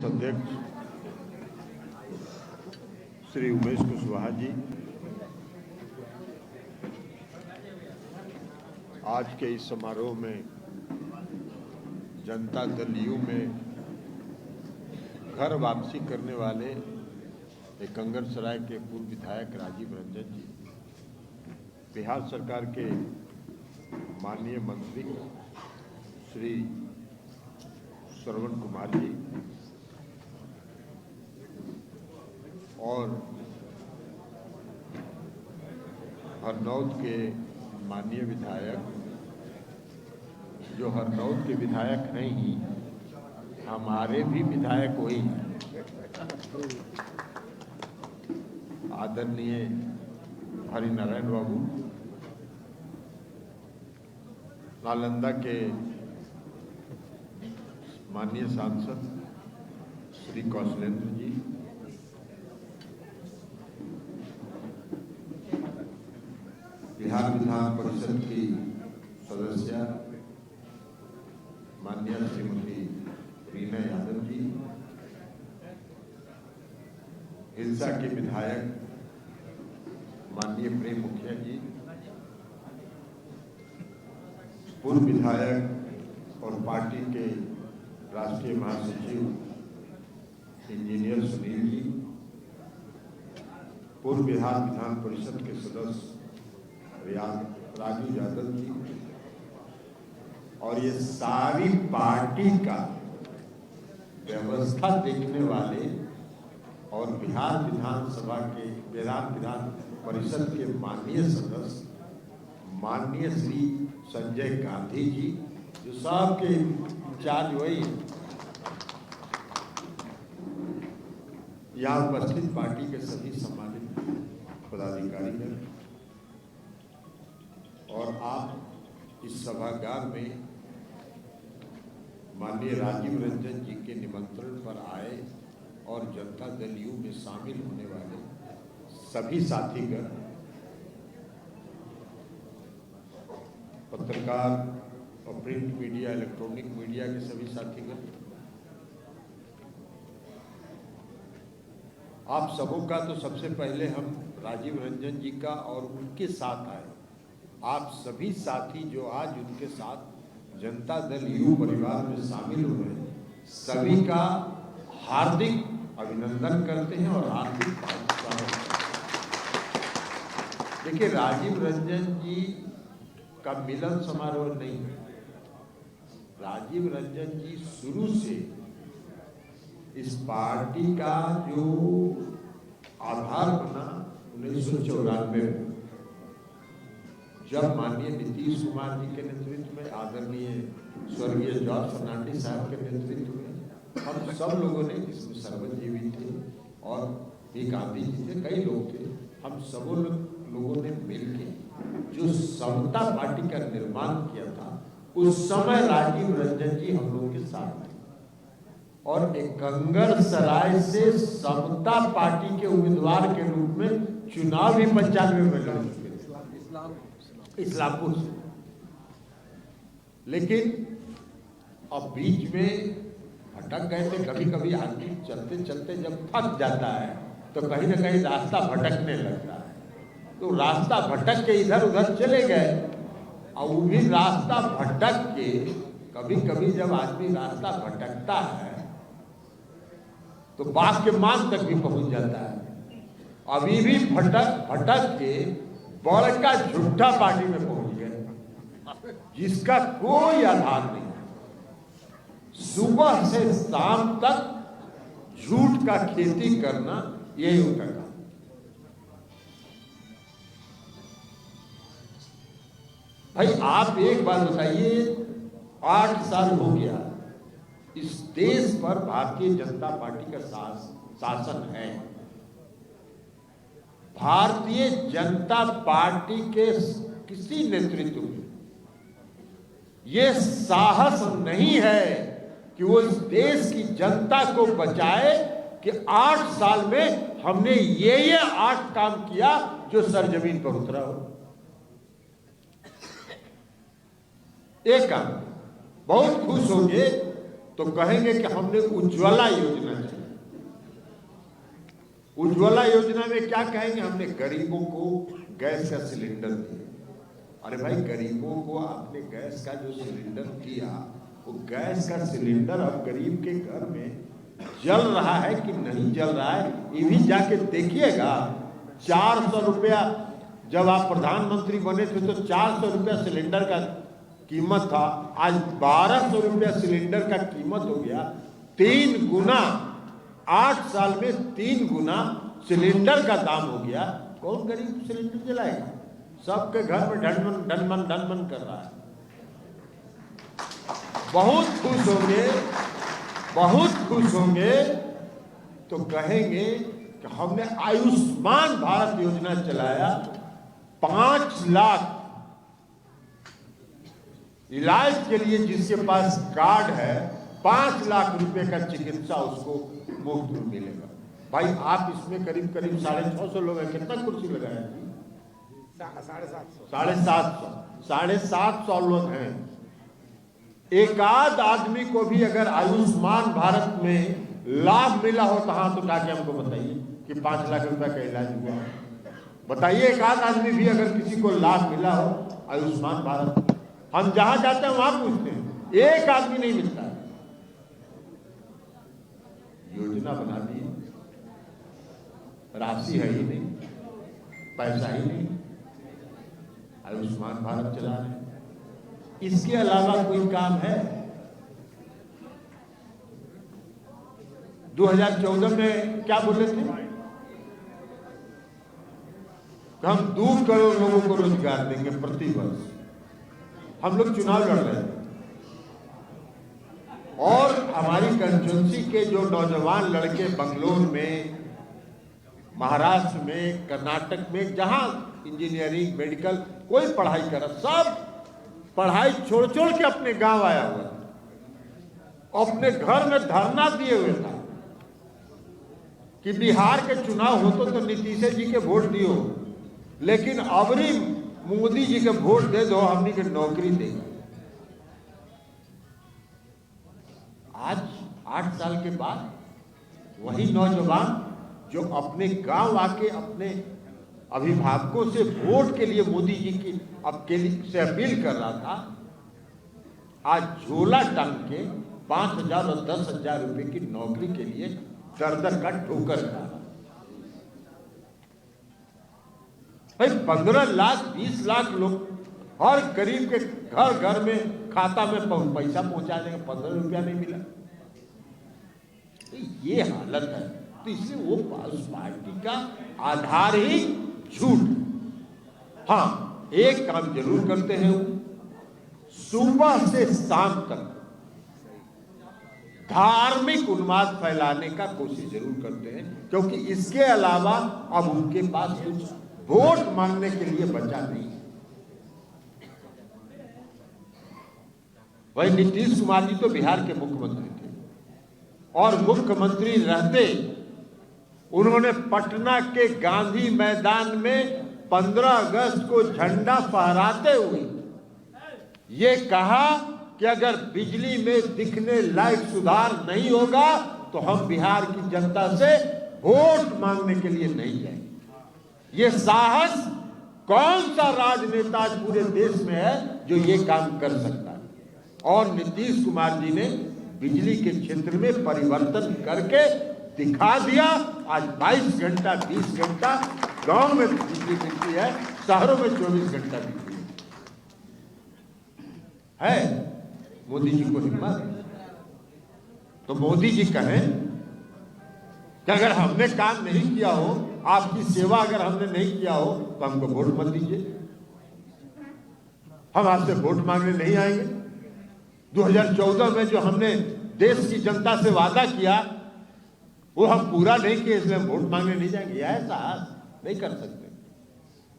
अध्यक्ष श्री उमेश कुशवाहा जी, आज के इस समारोह में जनता दल यू में घर वापसी करने वाले कंगनसराय के पूर्व विधायक राजीव रंजन जी, बिहार सरकार के माननीय मंत्री श्री श्रवण कुमार जी और हरनौत के माननीय विधायक, जो हरनौत के विधायक हैं ही, हमारे भी विधायक वही हैं, आदरणीय हरिनारायण बाबू, नालंदा के माननीय सांसद श्री कौशलेंद्र जी, बिहार विधान परिषद की सदस्य माननीय श्रीमती रीना यादव जी, हिलसा के विधायक माननीय प्रेम मुखिया जी, पूर्व विधायक और पार्टी के राष्ट्रीय महासचिव इंजीनियर सुनील जी, पूर्व बिहार विधान परिषद के सदस्य राजू यादव जी, और ये सारी पार्टी का व्यवस्था देखने वाले और बिहार विधानसभा के विधान परिषद के माननीय सदस्य माननीय श्री संजय गांधी जी, जो सबके इंचार्ज वही यहाँ उपस्थित पार्टी के सभी सम्मानित पदाधिकारी हैं, और आप इस सभागार में माननीय राजीव रंजन जी के निमंत्रण पर आए और जनता दल यू में शामिल होने वाले सभी साथीगण, पत्रकार और प्रिंट मीडिया, इलेक्ट्रॉनिक मीडिया के सभी साथीगण, आप सबों का तो सबसे पहले हम राजीव रंजन जी का और उनके साथ आए, आप सभी साथी जो आज उनके साथ जनता दल यू परिवार में शामिल हुए हैं, सभी का हार्दिक अभिनंदन करते हैं और हार्दिक स्वागत। देखिए, राजीव रंजन जी का मिलन समारोह नहीं है। राजीव रंजन जी शुरू से इस पार्टी का जो आधार बना 1994 में, जब माननीय नीतीश कुमार जी के नेतृत्व में, आदरणीय स्वर्गीय जॉर्ज फर्नांडिस साहब के नेतृत्व में, हम सब लोगों ने, जिसमें सरवन जी भी थे और भी गांधी जी थे, कई लोग थे, हम सब लोगों ने मिलकर जो समता पार्टी का निर्माण किया था, उस समय राजीव रंजन जी हम लोगों के साथ थे, और एक कंगनसराय से समता पार्टी के उम्मीदवार के रूप में चुनाव भी 95 में लड़ चुके थे, इस्लामपुर से। लेकिन अब बीच में भटक गए थे। कभी कभी आदमी चलते चलते जब थक जाता है तो कहीं ना कहीं रास्ता भटकने लगता है, तो रास्ता भटक के इधर उधर चले गए, और वो भी रास्ता भटक के, कभी कभी जब आदमी रास्ता भटकता है तो बाघ के मांग तक भी पहुंच जाता है। अभी भी भटक भटक के बड़का झूठा पार्टी में पहुंच गए, जिसका कोई आधार नहीं। सुबह से शाम तक झूठ का खेती करना, यही उनका काम। भाई आप एक बात बताइए, 8 साल हो गया इस देश पर भारतीय जनता पार्टी का शासन है। भारतीय जनता पार्टी के किसी नेतृत्व में ये साहस नहीं है कि वो इस देश की जनता को बचाए कि 8 साल में हमने ये 8 काम किया जो सरजमीन पर उतरा हो। एक काम बहुत खुश होंगे तो कहेंगे कि हमने उज्ज्वला योजना चलाई। उज्ज्वला योजना में क्या कहेंगे? हमने गरीबों को गैस का सिलेंडर दिया। अरे भाई, गरीबों को आपने गैस का जो सिलेंडर दिया, वो गैस का सिलेंडर अब गरीब के घर में जल रहा है कि नहीं जल रहा है, ये भी जाके देखिएगा। 400 रुपया जब आप प्रधानमंत्री बने थे तो 400 रुपया सिलेंडर का कीमत था, आज 1200 रुपया सिलेंडर का कीमत हो गया। 3 गुना, 8 साल में 3 गुना सिलेंडर का दाम हो गया। कौन गरीब सिलेंडर जलाएगा? सबके घर में ढनमन कर रहा है। बहुत खुश होंगे, बहुत खुश होंगे तो कहेंगे कि हमने आयुष्मान भारत योजना चलाया। 5 लाख इलाज के लिए जिसके पास कार्ड है, 5 लाख रुपए का चिकित्सा उसको मुफ्त में मिलेगा। भाई, आप इसमें करीब 650 लोग हैं, कितना कुर्सी लगाए? 750 लोग हैं। एक आध आदमी को भी अगर आयुष्मान भारत में लाभ मिला हो तो हाथ उठा के हमको बताइए कि 5 लाख रुपए का इलाज हुआ। बताइए, एक आध आदमी भी अगर किसी को लाभ मिला हो आयुष्मान भारत। हम जहां जाते हैं वहां पूछते हैं, एक आदमी नहीं मिलता। योजना बना दी, राशि है ही नहीं, पैसा ही नहीं, आयुष्मान भारत चला रहे। इसके अलावा कोई काम है? 2014 में क्या बोले थे? हम 2 करोड़ लोगों को रोजगार देंगे प्रति वर्ष। हम लोग चुनाव लड़ रहे हैं और हमारी कंस्टिट्यूंसी के जो नौजवान लड़के बंगलोर में, महाराष्ट्र में, कर्नाटक में, जहां इंजीनियरिंग, मेडिकल कोई पढ़ाई कर, सब पढ़ाई छोड़ छोड़ के अपने गांव आया हुआ था, अपने घर में धरना दिए हुए था कि बिहार के चुनाव हो तो नीतीश जी के वोट दियो, लेकिन अबरी मोदी जी के वोट दे दो, हमनी के नौकरी देगा। आज 8 साल के बाद वही नौजवान जो अपने गांव आके अपने अभिभावकों से वोट के लिए मोदी जी की से अपील कर रहा था, आज झोला टांग के 5,000 और 10,000 रुपए की नौकरी के लिए दर का ठोकर खा। भाई, 15 लाख 20 लाख लोग हर गरीब के घर घर में खाता में पैसा पहुंचा देंगे, 15 रुपया नहीं मिला। ये हालत है। तो इसलिए वो पार्टी का आधार ही झूठ। हाँ, एक काम जरूर करते हैं, सुबह से शाम तक धार्मिक उन्माद फैलाने का कोशिश जरूर करते हैं, क्योंकि इसके अलावा अब उनके पास कुछ वोट मांगने के लिए बचा नहीं। वही नीतीश कुमार जी तो बिहार के मुख्यमंत्री थे और मुख्यमंत्री रहते उन्होंने पटना के गांधी मैदान में 15 अगस्त को झंडा फहराते हुए ये कहा कि अगर बिजली में दिखने लायक सुधार नहीं होगा तो हम बिहार की जनता से वोट मांगने के लिए नहीं जाएंगे। ये साहस कौन सा राजनेता आज पूरे देश में है जो ये काम कर सकता है? और नीतीश कुमार जी ने बिजली के क्षेत्र में परिवर्तन करके दिखा दिया। आज 22 घंटा 20 घंटा गांव में बिजली मिलती है, शहरों में 24 घंटा बिजली है। मोदी जी को हिम्मत तो मोदी जी कहें कि अगर हमने काम नहीं किया हो, आपकी सेवा अगर हमने नहीं किया हो तो हमको वोट मत दीजिए, हम आपसे वोट मांगने नहीं आएंगे। 2014 में जो हमने देश की जनता से वादा किया वो हम पूरा नहीं किए, इसलिए हम वोट मांगने नहीं जाएंगे। ऐसा नहीं कर सकते।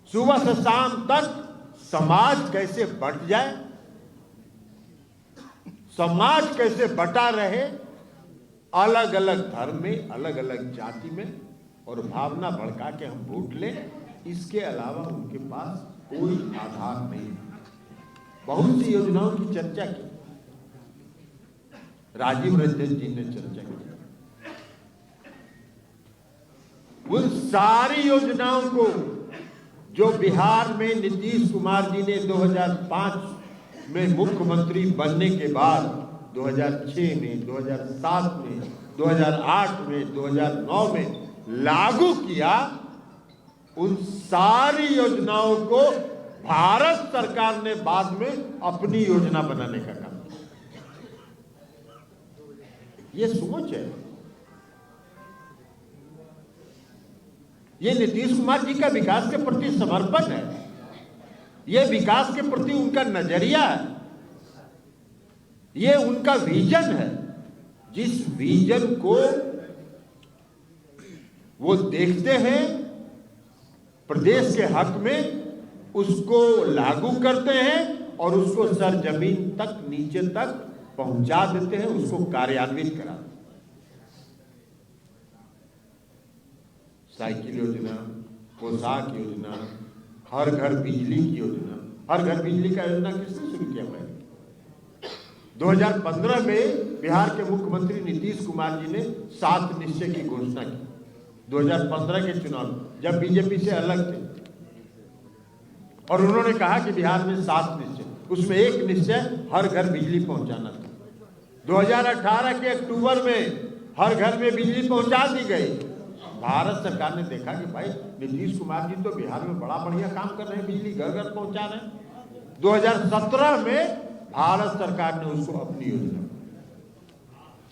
सुबह से शाम तक समाज कैसे बंट जाए, समाज कैसे बटा रहे, अलग अलग धर्म में, अलग अलग जाति में, और भावना भड़का के हम वोट लें, इसके अलावा उनके पास कोई आधार नहीं। बहुत सी योजनाओं की चर्चा की, राजीव रंजन जी ने चर्चा की। उन सारी योजनाओं को जो बिहार में नीतीश कुमार जी ने 2005 में मुख्यमंत्री बनने के बाद 2006 में, 2007 में, 2008 में, 2009 में लागू किया, उन सारी योजनाओं को भारत सरकार ने बाद में अपनी योजना बनाने का काम किया। ये सोच है, ये नीतीश कुमार जी का विकास के प्रति समर्पण है, ये विकास के प्रति उनका नजरिया है, ये उनका विजन है। जिस विजन को वो देखते हैं प्रदेश के हक में, उसको लागू करते हैं और उसको सरजमीन तक, नीचे तक पहुंचा देते हैं, उसको कार्यान्वित कराते हैं। साइकिल योजना, पोशाक योजना, हर घर बिजली की योजना। हर घर बिजली का योजना किसने शुरू किया भाई? 2015 में बिहार के मुख्यमंत्री नीतीश कुमार जी ने 7 निश्चय की घोषणा की। 2015 के चुनाव जब बीजेपी से अलग थे, और उन्होंने कहा कि बिहार में 7 निश्चय, उसमें एक निश्चय हर घर बिजली पहुंचाना था। 2018 के अक्टूबर में हर घर में बिजली पहुंचा दी गई। भारत सरकार ने देखा कि भाई नीतीश कुमार जी तो बिहार में बड़ा बढ़िया काम कर रहे हैं, बिजली घर घर पहुंचा रहे हैं। 2017 में भारत सरकार ने उसको अपनी योजना,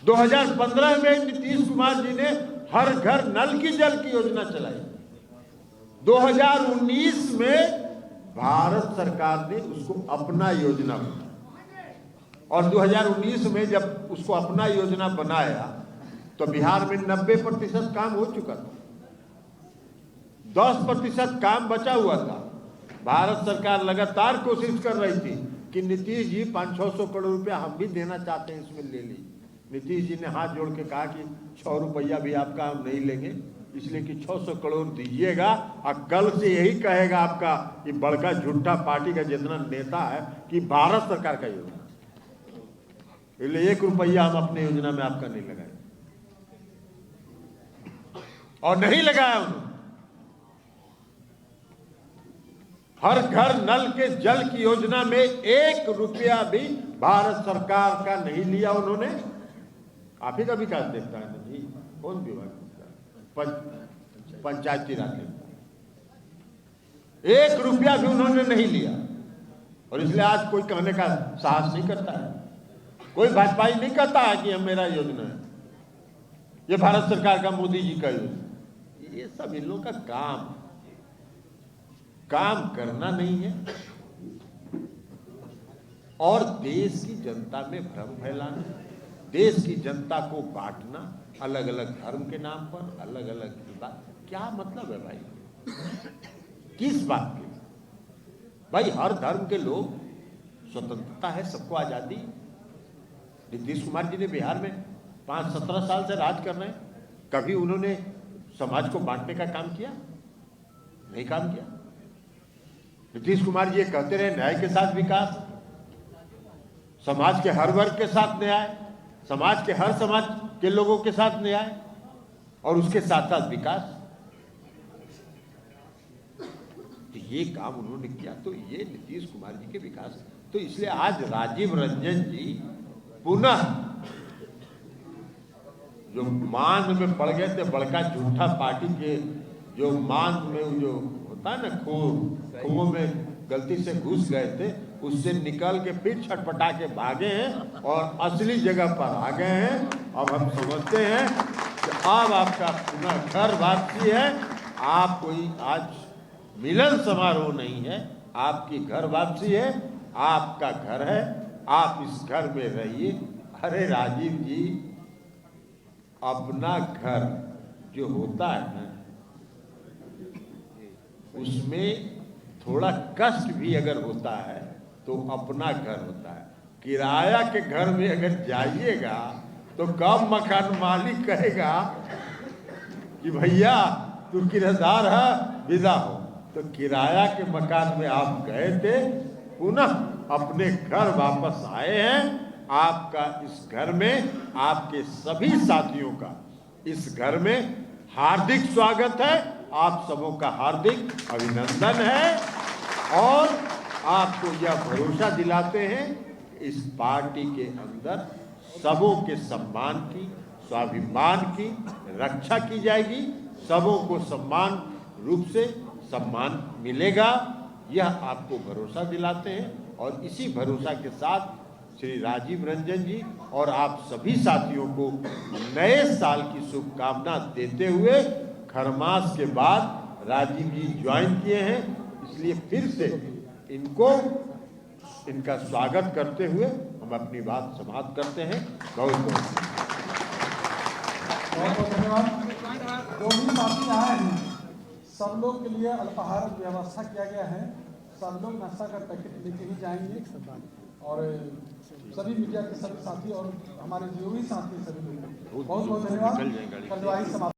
2015 में नीतीश कुमार जी ने हर घर नल की जल की योजना चलाई। 2019 में भारत सरकार ने उसको अपना योजना बनाया, और 2019 में जब उसको अपना योजना बनाया तो बिहार में 90% काम हो चुका था, 10% काम बचा हुआ था। भारत सरकार लगातार कोशिश कर रही थी कि नीतीश जी 500-600 करोड़ रुपया हम भी देना चाहते हैं, इसमें ले ली। नीतीश जी ने हाथ जोड़ के कहा कि 6 रुपया भी आपका हम नहीं लेंगे, इसलिए कि 600 करोड़ दीजिएगा, और कल से यही कहेगा आपका ये बड़का झूठा पार्टी का जितना नेता है कि भारत सरकार का योजना, इसलिए 1 रुपया हम अपने योजना में आपका नहीं लगाए, और नहीं लगाया उन्होंने। हर घर नल के जल की योजना में 1 रुपया भी भारत सरकार का नहीं लिया उन्होंने। आप ही का विकास देखता है ना जी, कौन विभाग? पंचायती राज देखता है। 1 रुपया भी उन्होंने नहीं लिया, और इसलिए आज कोई कहने का साहस नहीं करता है, कोई भाजपाई नहीं कहता है कि हम मेरा योजना है, ये भारत सरकार का, मोदी जी का योजना। ये सब इन लोगों का काम करना नहीं है, और देश की जनता में भ्रम फैलाना, देश की जनता को बांटना, अलग अलग धर्म के नाम पर अलग अलग बात। क्या मतलब है भाई? किस बात की? भाई हर धर्म के लोग, स्वतंत्रता है, सबको आजादी। नीतीश कुमार जी ने बिहार में 5-17 साल से राज कर रहे हैं, कभी उन्होंने समाज को बांटने का काम किया? नहीं काम किया। नीतीश कुमार जी ये कहते रहे न्याय के साथ विकास, समाज के हर वर्ग के साथ न्याय, समाज के हर समाज के लोगों के साथ न्याय, और उसके साथ साथ विकास। तो ये काम उन्होंने किया, तो ये नीतीश कुमार जी के विकास। तो इसलिए आज राजीव रंजन जी पुनः जो मान में पड़ गए थे, बड़का झूठा पार्टी के जो मान में जो होता है ना, कुओं में गलती से घुस गए थे, उससे निकल के फिर छटपटा के भागे हैं और असली जगह पर आ गए हैं। अब हम समझते हैं कि अब आपका पुनः घर वापसी है। आप कोई आज मिलन समारोह नहीं है, आपकी घर वापसी है, आपका घर है, आप इस घर में रहिए। अरे राजीव जी, अपना घर जो होता है ना, उसमें थोड़ा कष्ट भी अगर होता है तो अपना घर होता है। किराया के घर में अगर जाइएगा तो कब मकान मालिक कहेगा कि भैया तू किराएदार है, विदा हो। तो किराया के मकान में आप गए थे, पुनः अपने घर वापस आए हैं, आपका इस घर में, आपके सभी साथियों का इस घर में हार्दिक स्वागत है। आप सबों का हार्दिक अभिनंदन है और आपको यह भरोसा दिलाते हैं कि इस पार्टी के अंदर सबों के सम्मान की, स्वाभिमान की रक्षा की जाएगी, सबों को सम्मान रूप से सम्मान मिलेगा, यह आपको भरोसा दिलाते हैं। और इसी भरोसा के साथ श्री राजीव रंजन जी और आप सभी साथियों को नए साल की शुभकामना देते हुए, खरमास के बाद राजीव जी ज्वाइन किए हैं, इसलिए फिर से इनका स्वागत करते हुए हम अपनी बात समाप्त करते हैं। बहुत बहुत धन्यवाद। जो भी साथी आए हैं सब लोग के लिए अल्पाहार व्यवस्था किया गया है, सब लोग नाश्ता का पैकेट लेके ही जाएंगे और सभी मीडिया के सभी साथी और हमारे जो भी साथी सभी लोग बहुत बहुत धन्यवाद। कार्यवाही समाप्त।